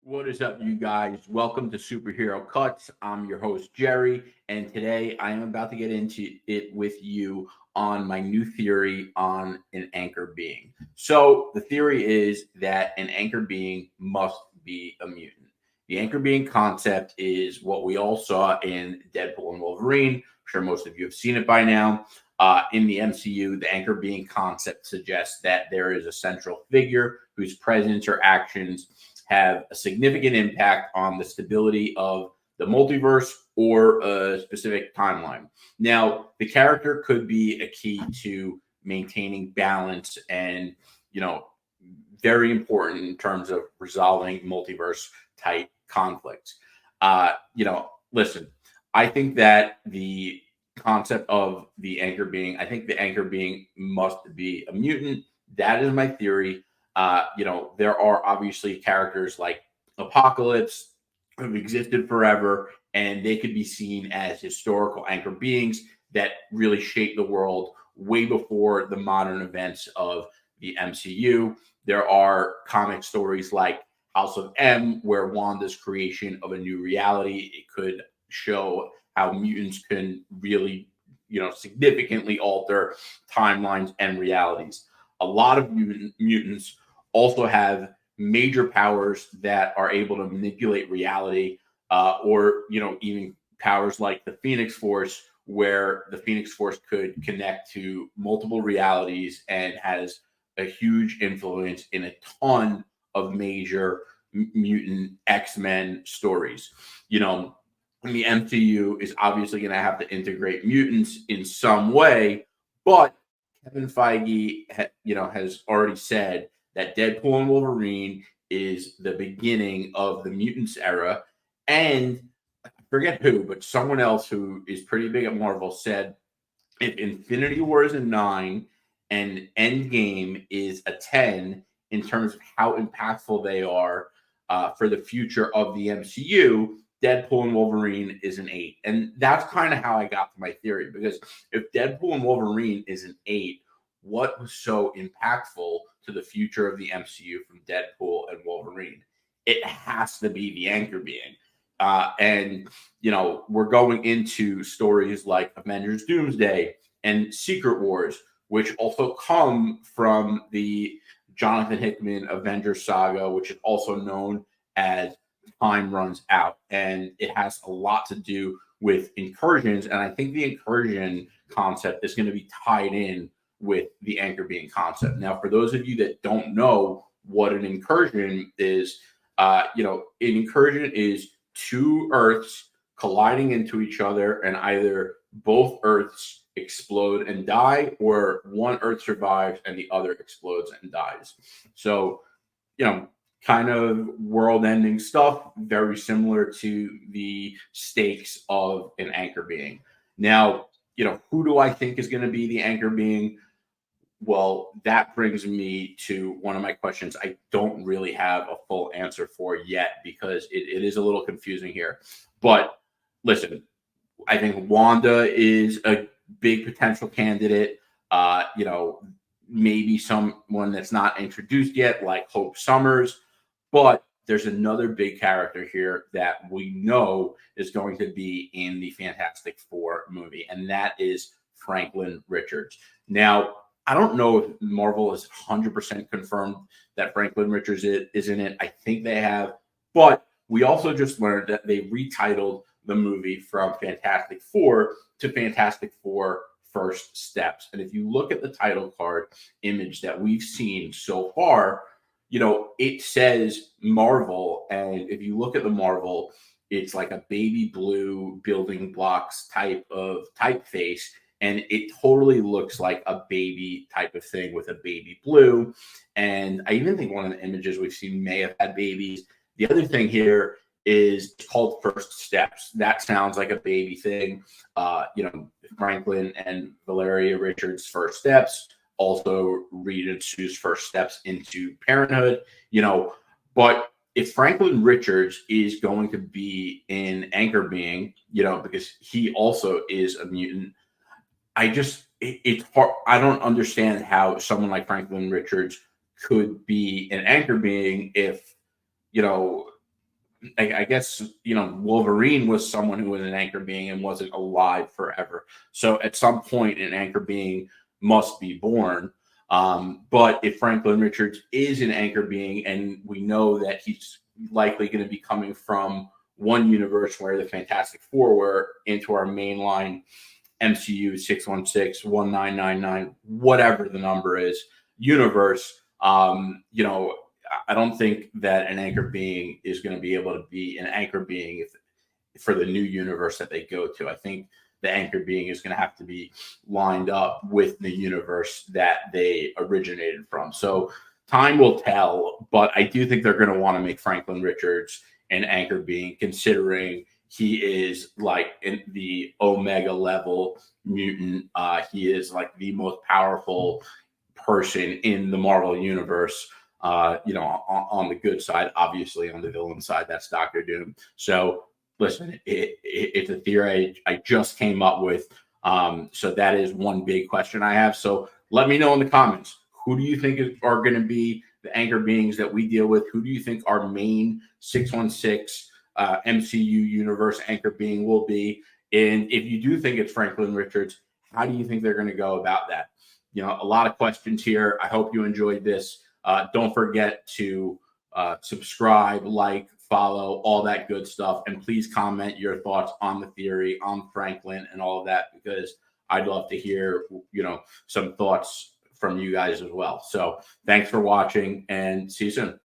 What is up, you guys? Welcome to Superhero Cuts. I'm your host, Jerry, and today I am about to get into it with you on my new theory on an anchor being. So, the theory is that an anchor being must be a mutant. The anchor being concept is what we all saw in Deadpool and Wolverine. I'm sure most of you have seen it by now. In the MCU, the anchor being concept suggests that there is a central figure whose presence or actions have a significant impact on the stability of the multiverse or a specific timeline. Now, the character could be a key to maintaining balance and, you know, very important in terms of resolving multiverse type conflicts. Listen, I think that the concept of the anchor being, I think the anchor being must be a mutant. That is my theory. There are obviously characters like Apocalypse who've existed forever, and they could be seen as historical anchor beings that really shape the world way before the modern events of the MCU. There are comic stories like House of M, where Wanda's creation of a new reality, it could show how mutants can really, significantly alter timelines and realities. A lot of mutants also have major powers that are able to manipulate reality, or even powers like the Phoenix Force, where the Phoenix Force could connect to multiple realities and has a huge influence in a ton of major mutant X-Men stories. The MCU is obviously going to have to integrate mutants in some way, but Kevin Feige, has already said that Deadpool and Wolverine is the beginning of the mutants era, and I forget who, but someone else who is pretty big at Marvel said if Infinity War is a 9 and Endgame is a 10 in terms of how impactful they are for the future of the MCU, Deadpool and Wolverine is an 8. And that's kind of how I got to my theory, because if Deadpool and Wolverine is an 8, what was so impactful to the future of the MCU from Deadpool and Wolverine? It has to be the anchor being. We're going into stories like Avengers Doomsday and Secret Wars, which also come from the Jonathan Hickman Avengers saga, which is also known as Time Runs Out. And it has a lot to do with incursions. And I think the incursion concept is going to be tied in with the anchor being concept. Now, for those of you that don't know what an incursion is, an incursion is two Earths colliding into each other, and either both Earths explode and die, or one Earth survives and the other explodes and dies. So, kind of world ending stuff, very similar to the stakes of an anchor being. Now, who do I think is going to be the anchor being? Well, that brings me to one of my questions I don't really have a full answer for yet, because it is a little confusing here. But listen, I think Wanda is a big potential candidate. Maybe someone that's not introduced yet, like Hope Summers. But there's another big character here that we know is going to be in the Fantastic Four movie, and that is Franklin Richards. Now, I don't know if Marvel is 100% confirmed that Franklin Richards is in it. I think they have, but we also just learned that they retitled the movie from Fantastic Four to Fantastic Four First Steps. And if you look at the title card image that we've seen so far, it says Marvel. And if you look at the Marvel, it's like a baby blue building blocks type of typeface. And it totally looks like a baby type of thing with a baby blue. And I even think one of the images we've seen may have had babies. The other thing here is called First Steps. That sounds like a baby thing. Franklin and Valeria Richards' first steps, also Reed and Sue's first steps into parenthood, but if Franklin Richards is going to be an anchor being, because he also is a mutant, it's hard. I don't understand how someone like Franklin Richards could be an anchor being if, I guess, Wolverine was someone who was an anchor being and wasn't alive forever. So at some point, an anchor being must be born. But if Franklin Richards is an anchor being, and we know that he's likely going to be coming from one universe where the Fantastic Four were into our mainline MCU 616, 1999, whatever the number is, universe, I don't think that an anchor being is going to be able to be an anchor being for the new universe that they go to. I think the anchor being is going to have to be lined up with the universe that they originated from. So time will tell, but I do think they're going to want to make Franklin Richards an anchor being, considering he is like in the Omega level mutant. He is like the most powerful person in the Marvel universe. On the good side, obviously on the villain side, that's Doctor Doom. So listen, it's a theory I just came up with. So that is one big question I have. So let me know in the comments. Who do you think are going to be the anchor beings that we deal with? Who do you think our main 616 MCU universe anchor being will be? And if you do think it's Franklin Richards, how do you think they're going to go about that? A lot of questions here. I hope you enjoyed this. Don't forget to subscribe, like, follow, all that good stuff. And please comment your thoughts on the theory, on Franklin, and all of that, because I'd love to hear, some thoughts from you guys as well. So thanks for watching, and see you soon.